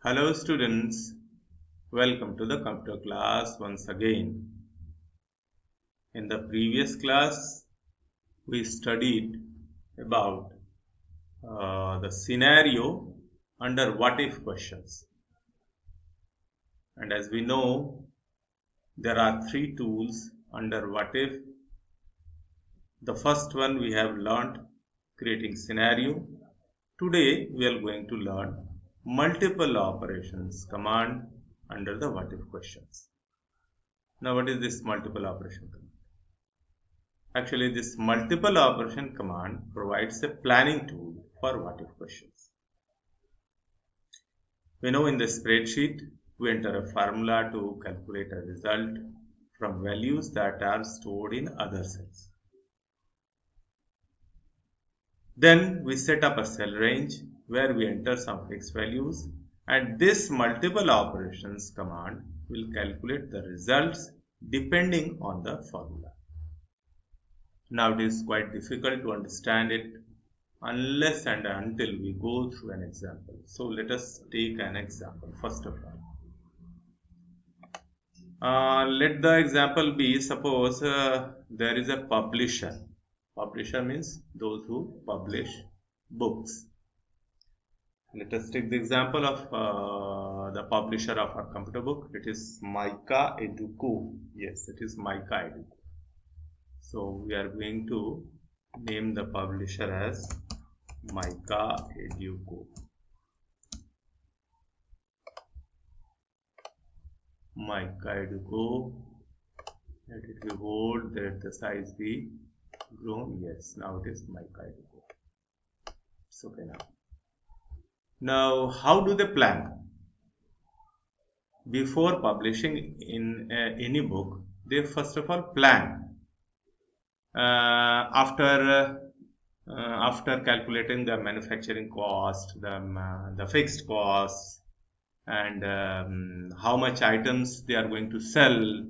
Hello students, welcome to the computer class once again. In the previous class, we studied about the scenario under what if questions. And as we know, there are three tools under what if. The first one we have learnt creating scenario. Today we are going to learn multiple operations command under the what if questions. Now what is this multiple operation command? Actually, this multiple operation command provides a planning tool for what if questions. We know in the spreadsheet, we enter a formula to calculate a result from values that are stored in other cells. Then we set up a cell range where we enter some fixed values, and this multiple operations command will calculate the results depending on the formula. Now it is quite difficult to understand it unless and until we go through an example. So let us take an example first of all. Let the example be, suppose there is a publisher. Publisher means those who publish books. Let us take the example of the publisher of our computer book. It is Mica Educo. Yes, it is Mica Educo. So we are going to name the publisher as Mica Educo. Mica Educo. Let it be bold. Let the size be grown. Yes, now it is Mica Educo. It's okay now. Now, how do they plan? Before publishing in any book, they first of all plan. After calculating the manufacturing cost, the fixed costs, and how much items they are going to sell,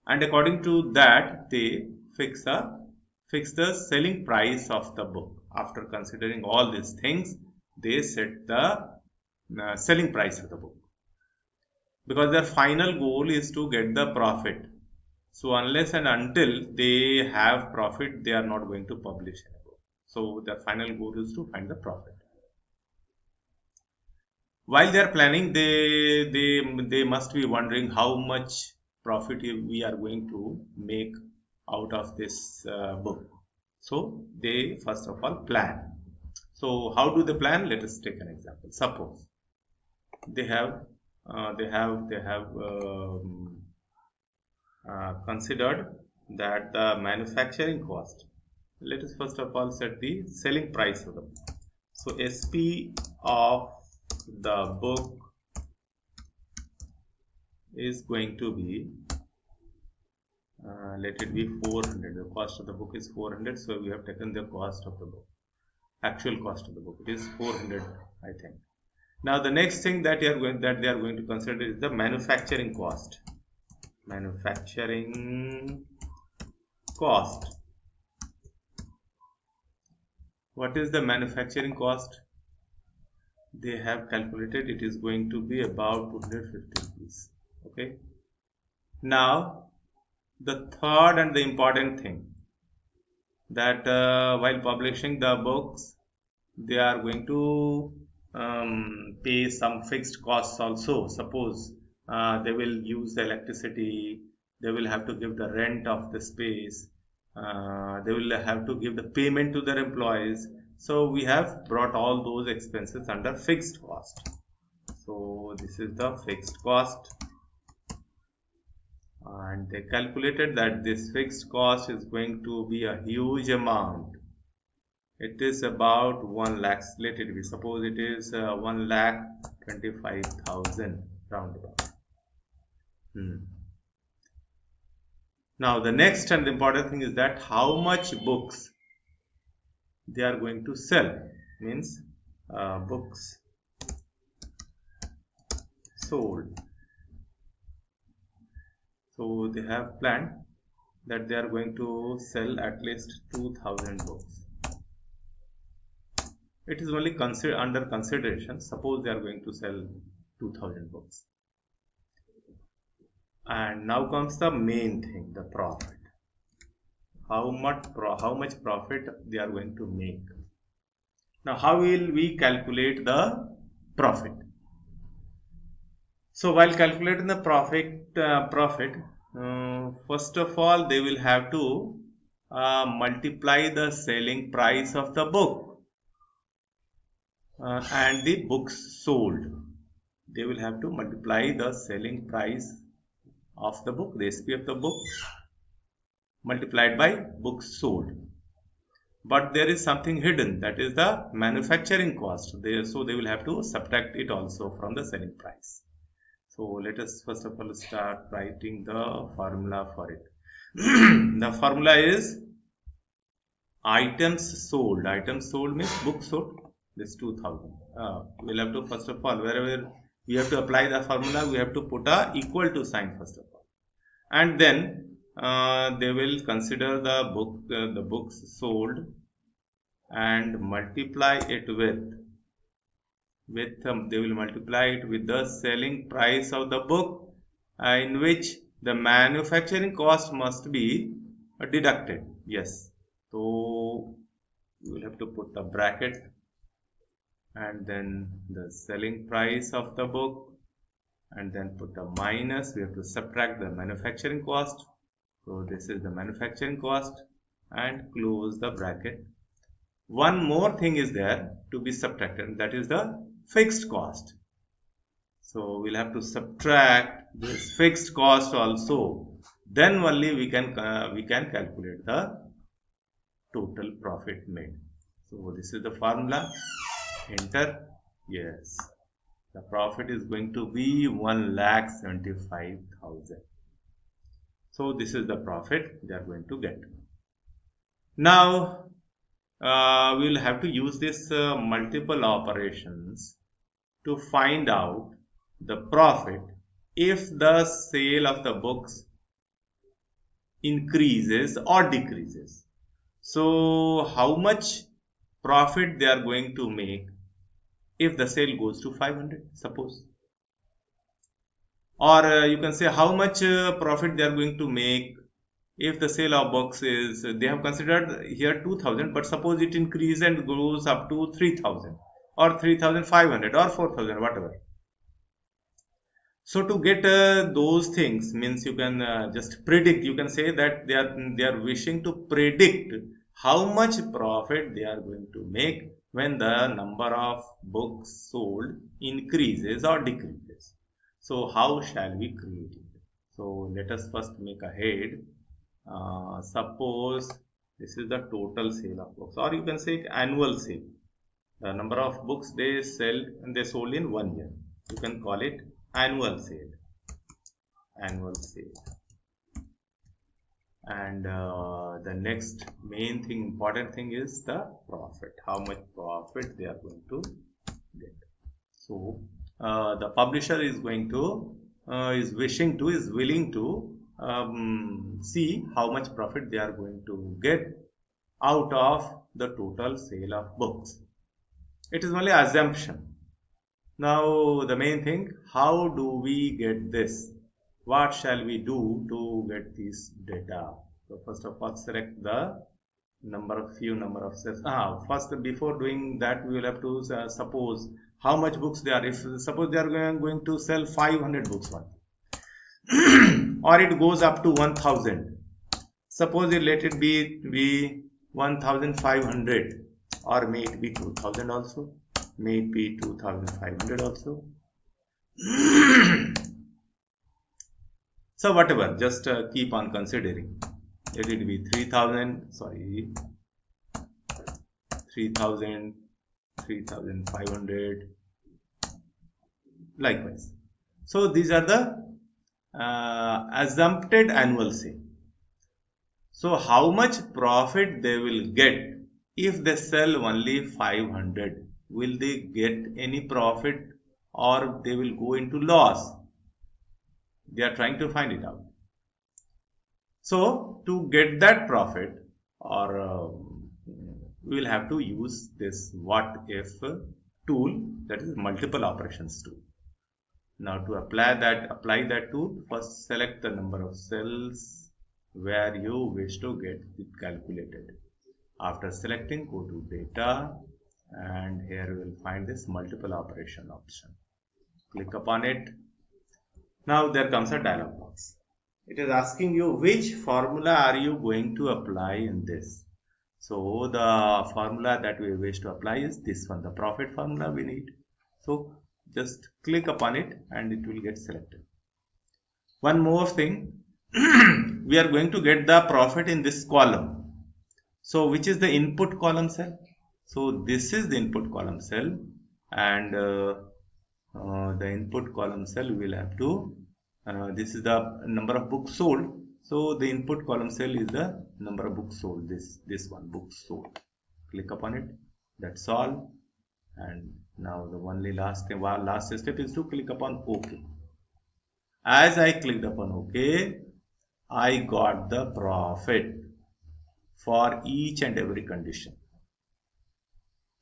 and according to that they fix the selling price of the book. After considering all these things, they set the selling price of the book, because their final goal is to get the profit. So unless and until they have profit, they are not going to publish any book. So their final goal is to find the profit. While they are planning, they must be wondering how much profit we are going to make out of this book. So they first of all plan. So how do they plan? Let us take an example. Suppose they have considered that the manufacturing cost. Let us first of all set the selling price of the book. So SP of the book is going to be, let it be 400. The cost of the book is 400. So we have taken the cost of the book. Actual cost of the book, it is 400, I think. Now the next thing that they are going to consider is the manufacturing cost. Manufacturing cost. What is the manufacturing cost? They have calculated it is going to be about 250 rupees. Okay. Now the third and the important thing, that while publishing the books, they are going to pay some fixed costs also. Suppose they will use the electricity, they will have to give the rent of the space, they will have to give the payment to their employees. So we have brought all those expenses under fixed cost. So this is the fixed cost, and they calculated that this fixed cost is going to be a huge amount. It is about 1 lakh. Let it be, suppose it is 1,25,000 roundabout. Now the next and important thing is that how much books they are going to sell, means books sold. So they have planned that they are going to sell at least 2,000 books. It is only under consideration. Suppose they are going to sell 2000 books. And now comes the main thing, the profit. How much profit they are going to make. Now, how will we calculate the profit? So, while calculating the profit, first of all, they will have to multiply the selling price of the book and the books sold. They will have to multiply the selling price of the book, the SP of the book, multiplied by books sold. But there is something hidden, that is the manufacturing cost. So they will have to subtract it also from the selling price. So let us first of all start writing the formula for it. The formula is items sold. Items sold means books sold. This 2000. We'll have to first of all, wherever we have to apply the formula, we have to put a equal to sign first of all, and then they will consider the books sold and multiply it with they will multiply it with the selling price of the book, in which the manufacturing cost must be deducted. Yes, so you will have to put the bracket and then the selling price of the book, and then put a minus. We have to subtract the manufacturing cost. So this is the manufacturing cost, and close the bracket. One more thing is there to be subtracted, that is the fixed cost. So we'll have to subtract this fixed cost also. Then only we can calculate the total profit made. So this is the formula. Enter. Yes, the profit is going to be 1,75,000. So this is the profit they are going to get. Now we will have to use this multiple operations to find out the profit if the sale of the books increases or decreases. So how much profit they are going to make if the sale goes to 500, suppose, or you can say how much profit they are going to make if the sale of books is, they have considered here 2000, but suppose it increases and goes up to 3000 or 3500 or 4000, whatever. So to get those things, means you can just predict, you can say that they are wishing to predict how much profit they are going to make when the number of books sold increases or decreases. So how shall we create it? So let us first make a head. Suppose this is the total sale of books, or you can say annual sale. The number of books they sold in 1 year. You can call it annual sale. Annual sale. And the next main thing, important thing is the profit. How much profit they are going to get. So the publisher is going to is willing to see how much profit they are going to get out of the total sale of books. It is only assumption. Now the main thing, how do we get this? What shall we do to get this data? So first of all, select the few number of sales. First, before doing that, we will have to suppose how much books they are. If suppose they are going to sell 500 books one, or it goes up to 1000. Suppose let it be 1500, or may it be 2000 also, may it be 2500 also. So whatever, just keep on considering. Let it be 3000, 3500, likewise. So these are the assumpted annual sale. So how much profit they will get if they sell only 500? Will they get any profit, or they will go into loss? They are trying to find it out. So to get that profit, or we will have to use this what if tool, that is multiple operations tool. Now to apply that tool, first select the number of cells where you wish to get it calculated. After selecting, go to data, and here you will find this multiple operation option. Click upon it. Now there comes a dialog box. It is asking you which formula are you going to apply in this. So the formula that we wish to apply is this one, the profit formula we need. So just click upon it and it will get selected. One more thing, we are going to get the profit in this column. So which is the input column cell? So this is the input column cell, and the input column cell we will have to, this is the number of books sold. So the input column cell is the number of books sold, this one, books sold. Click upon it, that's all. And now the only last step is to click upon OK. As I clicked upon OK, I got the profit for each and every condition.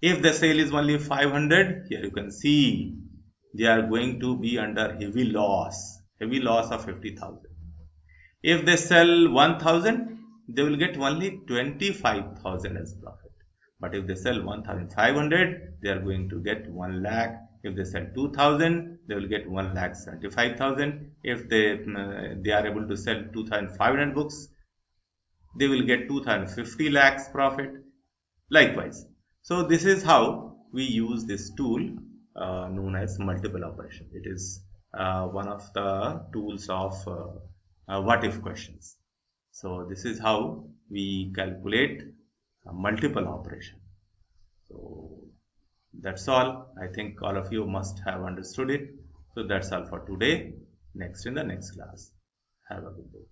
If the sale is only 500, here you can see they are going to be under heavy loss of 50,000. If they sell 1,000, they will get only 25,000 as profit. But if they sell 1,500, they are going to get 1 lakh. If they sell 2,000, they will get 1,75,000. If they are able to sell 2,500 books, they will get 2,050 lakhs profit. Likewise. So this is how we use this tool known as multiple operation. It is one of the tools of what if questions. So this is how we calculate multiple operation. So that's all. I think all of you must have understood it. So that's all for today. Next in the next class. Have a good day.